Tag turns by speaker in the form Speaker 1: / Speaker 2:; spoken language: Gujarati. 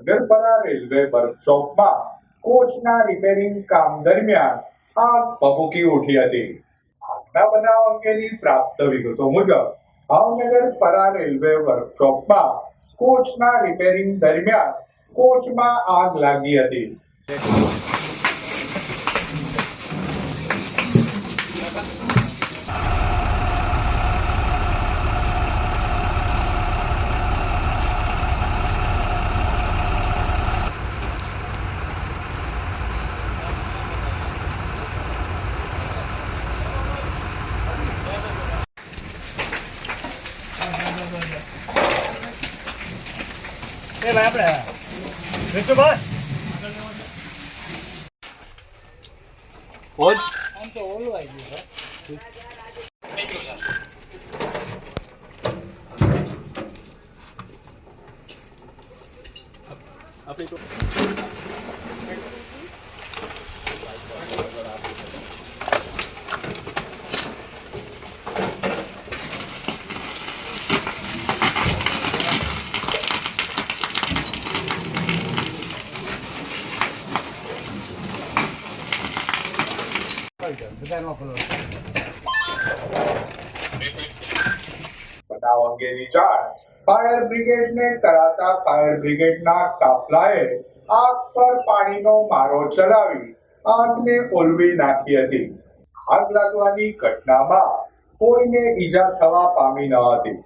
Speaker 1: નગરપરા રેલવે વર્કશોપમાં કોચના રિપેરિંગ કામ દરમિયાન આગ ભભૂકી ઉઠી હતી. આગના બનાવ અંગેની પ્રાપ્ત વિગતો મુજબ ભાવનગર-પરા રેલવે વર્કશોપમાં કોચના રિપેરિંગ દરમિયાન કોચમાં આગ લાગી હતી.
Speaker 2: એ ભાઈ આપણે વિષ્ણુભાઈ ઓજ આમ તો ઓલું આવી ગયું આપણી તો
Speaker 1: બનાવ અંગેની જાણ ફાયર બ્રિગેડને કરાતા ફાયર બ્રિગેડના કાફલાએ આગ પર પાણીનો મારો ચલાવી આગને ઓલવી નાખી હતી. આગ લાગવાની ઘટનામાં કોઈને ઈજા થવા પામી ન હતી.